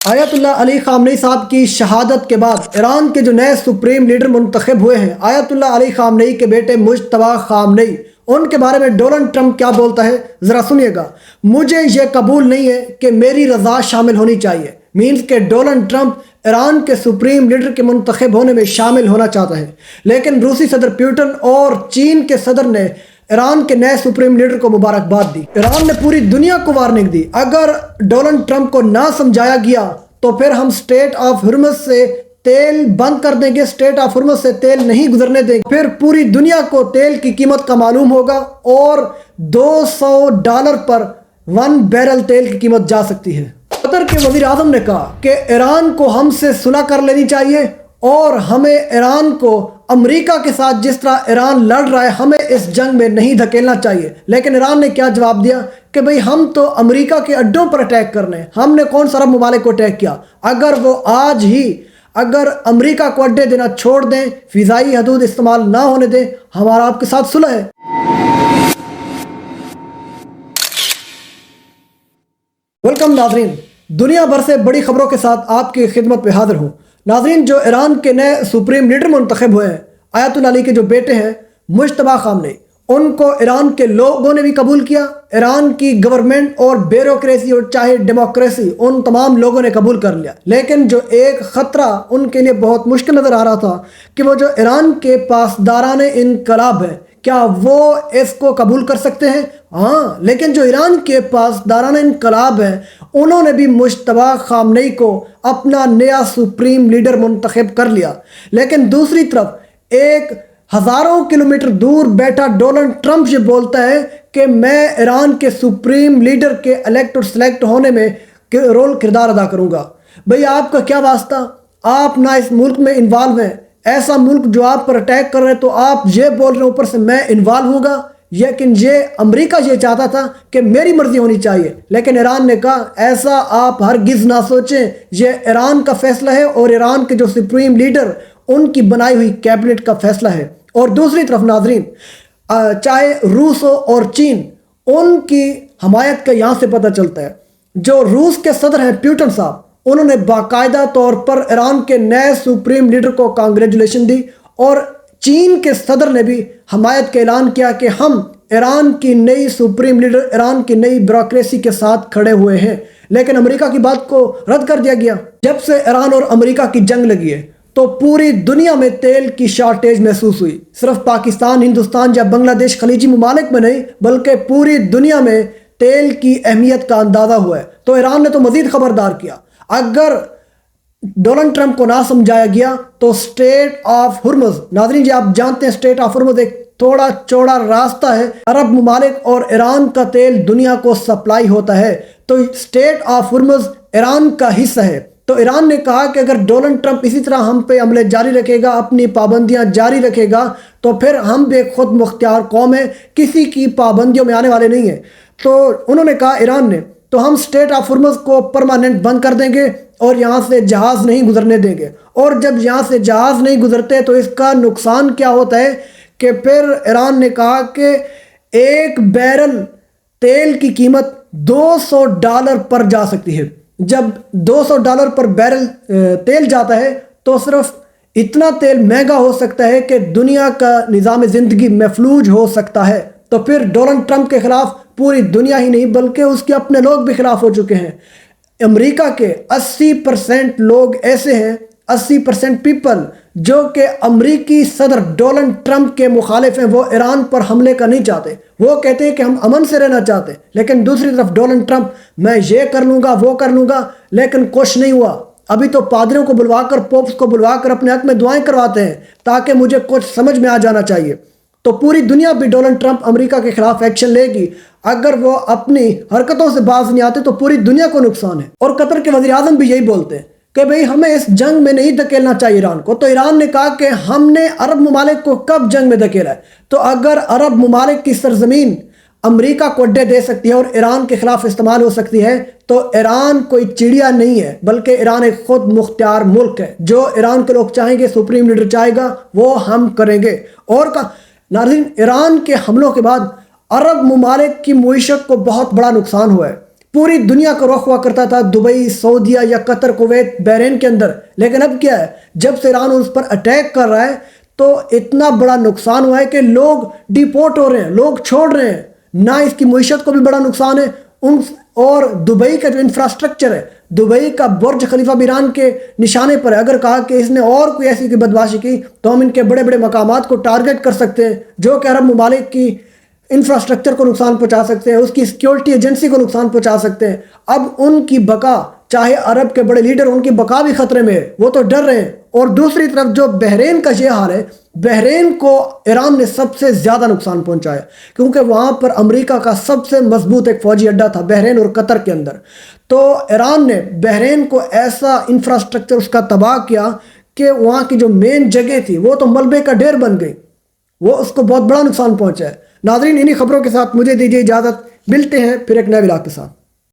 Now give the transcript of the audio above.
آیت اللہ علی خامنئی صاحب کی شہادت کے بعد ایران کے جو نئے سپریم لیڈر منتخب ہوئے ہیں آیت اللہ علی خامنئی کے بیٹے مجتبیٰ خامنئی، ان کے بارے میں ڈونلڈ ٹرمپ کیا بولتا ہے ذرا سنیے گا۔ مجھے یہ قبول نہیں ہے کہ میری رضا شامل ہونی چاہیے، مینز کہ ڈونلڈ ٹرمپ ایران کے سپریم لیڈر کے منتخب ہونے میں شامل ہونا چاہتا ہے، لیکن روسی صدر پیوٹن اور چین کے صدر نے ایران کے نئے سپریم لیڈر کو مبارکباد دی۔ ایران نے پوری دنیا کو وارننگ دی، اگر ڈونلڈ ٹرمپ کو نہ سمجھایا گیا تو پھر ہم اسٹریٹ آف ہرمز سے تیل بند کر دیں گے، اسٹریٹ آف ہرمز سے تیل نہیں گزرنے دیں گے، پھر پوری دنیا کو تیل کی قیمت کا معلوم ہوگا اور $200 پر 1 بیرل تیل کی قیمت جا سکتی ہے۔ قطر کے وزیر اعظم نے کہا کہ ایران کو ہم سے صلح کر لینی چاہیے اور ہمیں ایران کو امریکہ کے ساتھ جس طرح ایران لڑ رہا ہے ہمیں اس جنگ میں نہیں دھکیلنا چاہیے۔ لیکن ایران نے کیا جواب دیا کہ بھئی ہم تو امریکہ کے اڈوں پر اٹیک کرنے ہیں، ہم نے کون سا عرب ممالک کو اٹیک کیا؟ اگر وہ آج ہی اگر امریکہ کو اڈے دینا چھوڑ دیں، فضائی حدود استعمال نہ ہونے دیں، ہمارا آپ کے ساتھ صلح ہے۔ ویلکم ناظرین، دنیا بھر سے بڑی خبروں کے ساتھ آپ کی خدمت میں حاضر ہوں۔ ناظرین، جو ایران کے نئے سپریم لیڈر منتخب ہوئے ہیں آیت اللہ علی کے جو بیٹے ہیں مجتبیٰ خامنئی، ان کو ایران کے لوگوں نے بھی قبول کیا، ایران کی گورنمنٹ اور بیوروکریسی اور چاہے ڈیموکریسی ان تمام لوگوں نے قبول کر لیا۔ لیکن جو ایک خطرہ ان کے لیے بہت مشکل نظر آ رہا تھا کہ وہ جو ایران کے پاسداران انقلاب ہے کیا وہ اس کو قبول کر سکتے ہیں؟ ہاں، لیکن جو ایران کے پاسداران انقلاب ہیں انہوں نے بھی مجتبیٰ خامنئی کو اپنا نیا سپریم لیڈر منتخب کر لیا۔ لیکن دوسری طرف ایک ہزاروں کلومیٹر دور بیٹھا ڈونلڈ ٹرمپ یہ بولتا ہے کہ میں ایران کے سپریم لیڈر کے الیکٹ اور سلیکٹ ہونے میں کردار ادا کروں گا۔ بھئی آپ کا کیا واسطہ؟ آپ نہ اس ملک میں انوالو ہیں، ایسا ملک جو آپ پر اٹیک کر رہے تو آپ یہ بول رہے ہیں اوپر سے میں انوالو ہوں گا۔ لیکن یہ امریکہ یہ چاہتا تھا کہ میری مرضی ہونی چاہیے، لیکن ایران نے کہا ایسا آپ ہرگز نہ سوچیں، یہ ایران کا فیصلہ ہے اور ایران کے جو سپریم لیڈر ان کی بنائی ہوئی کیبنٹ کا فیصلہ ہے۔ اور دوسری طرف ناظرین، چاہے روس ہو اور چین، ان کی حمایت کا یہاں سے پتہ چلتا ہے۔ جو روس کے صدر ہیں پیوٹن صاحب، انہوں نے باقاعدہ طور پر ایران کے نئے سپریم لیڈر کو کانگریچولیشن دی، اور چین کے صدر نے بھی حمایت کا اعلان کیا کہ ہم ایران کی نئی سپریم لیڈر، ایران کی نئی بیوروکریسی کے ساتھ کھڑے ہوئے ہیں۔ لیکن امریکہ کی بات کو رد کر دیا گیا۔ جب سے ایران اور امریکہ کی جنگ لگی ہے تو پوری دنیا میں تیل کی شارٹیج محسوس ہوئی، صرف پاکستان، ہندوستان یا بنگلہ دیش خلیجی ممالک میں نہیں بلکہ پوری دنیا میں تیل کی اہمیت کا اندازہ ہوا ہے۔ تو ایران نے تو مزید خبردار کیا، اگر ڈونلڈ ٹرمپ کو نہ سمجھایا گیا تو اسٹریٹ آف ہرمز، ناظرین جی آپ جانتے ہیں اسٹریٹ آف ہرمز ایک تھوڑا چوڑا راستہ ہے، عرب ممالک اور ایران کا تیل دنیا کو سپلائی ہوتا ہے، تو اسٹریٹ آف ہرمز ایران کا حصہ ہے۔ تو ایران نے کہا کہ اگر ڈونلڈ ٹرمپ اسی طرح ہم پہ عملے جاری رکھے گا، اپنی پابندیاں جاری رکھے گا، تو پھر ہم بھی ایک خود مختار قوم ہیں، کسی کی پابندیوں میں آنے والے نہیں ہیں۔ تو انہوں نے کہا ایران نے، تو ہم اسٹریٹ آف ہرمز کو پرماننٹ بند کر دیں گے اور یہاں سے جہاز نہیں گزرنے دیں گے، اور جب یہاں سے جہاز نہیں گزرتے تو اس کا نقصان کیا ہوتا ہے کہ پھر ایران نے کہا کہ 1 بیرل تیل کی قیمت $200 پر جا سکتی ہے۔ جب $200 پر بیرل تیل جاتا ہے تو صرف اتنا تیل مہنگا ہو سکتا ہے کہ دنیا کا نظام زندگی مفلوج ہو سکتا ہے۔ تو پھر ڈونلڈ ٹرمپ کے خلاف پوری دنیا ہی نہیں بلکہ اس کے اپنے لوگ بھی خلاف ہو چکے ہیں۔ امریکہ کے 80% لوگ ایسے ہیں، 80% پیپل جو کہ امریکی صدر ڈونلڈ ٹرمپ کے مخالف ہیں، وہ ایران پر حملے کا نہیں چاہتے، وہ کہتے ہیں کہ ہم امن سے رہنا چاہتے ہیں۔ لیکن دوسری طرف ڈونلڈ ٹرمپ میں یہ کر لوں گا وہ کر لوں گا، لیکن کچھ نہیں ہوا۔ ابھی تو پادریوں کو بلوا کر، پوپس کو بلوا کر اپنے حق میں دعائیں کرواتے ہیں تاکہ مجھے کچھ سمجھ میں آ جانا چاہیے۔ تو پوری دنیا بھی ڈونلڈ ٹرمپ امریکہ کے خلاف ایکشن لے گی، اگر وہ اپنی حرکتوں سے باز نہیں آتے تو پوری دنیا کو نقصان ہے۔ اور قطر کے وزیر اعظم بھی یہی بولتے ہیں کہ بھئی ہمیں اس جنگ میں نہیں دھکیلنا چاہیے ایران کو۔ تو ایران نے کہا کہ ہم نے عرب ممالک کو کب جنگ میں دھکیلا ہے؟ تو اگر عرب ممالک کی سرزمین امریکہ کو اڈے دے سکتی ہے اور ایران کے خلاف استعمال ہو سکتی ہے تو ایران کوئی چڑیا نہیں ہے بلکہ ایران ایک خود مختار ملک ہے۔ جو ایران کے لوگ چاہیں گے، سپریم لیڈر چاہے گا، وہ ہم کریں گے۔ اور ناظرین، ایران کے حملوں کے بعد عرب ممالک کی معیشت کو بہت بڑا نقصان ہوا ہے۔ پوری دنیا کا رخ ہوا کرتا تھا دبئی، سعودیہ یا قطر، کویت، بحرین کے اندر، لیکن اب کیا ہے، جب سے ایران اس پر اٹیک کر رہا ہے تو اتنا بڑا نقصان ہوا ہے کہ لوگ ڈیپورٹ ہو رہے ہیں، لوگ چھوڑ رہے ہیں، نہ اس کی معیشت کو بھی بڑا نقصان ہے اور دبئی کا جو انفراسٹرکچر ہے، دبئی کا برج خلیفہ بھی ایران کے نشانے پر ہے۔ اگر کہا کہ اس نے اور کوئی ایسی کوئی بدمعاشی کی تو ہم ان کے بڑے بڑے مقامات کو ٹارگٹ کر سکتے ہیں، جو کہ عرب ممالک کی انفراسٹرکچر کو نقصان پہنچا سکتے ہیں، اس کی سیکیورٹی ایجنسی کو نقصان پہنچا سکتے ہیں۔ اب ان کی بقا، چاہے عرب کے بڑے لیڈر، ان کی بقا بھی خطرے میں ہے، وہ تو ڈر رہے ہیں۔ اور دوسری طرف جو بحرین کا یہ حال ہے، بحرین کو ایران نے سب سے زیادہ نقصان پہنچایا، کیونکہ وہاں پر امریکہ کا سب سے مضبوط ایک فوجی اڈہ تھا بحرین اور قطر کے اندر۔ تو ایران نے بحرین کو ایسا انفراسٹرکچر اس کا تباہ کیا کہ وہاں کی جو مین جگہ تھی وہ تو ملبے کا ڈھیر بن گئی، وہ اس کو بہت بڑا نقصان پہنچا ہے۔ ناظرین، انہی خبروں کے ساتھ مجھے دیجیے اجازت، ملتے ہیں پھر ایک نئے ولاگ کے ساتھ۔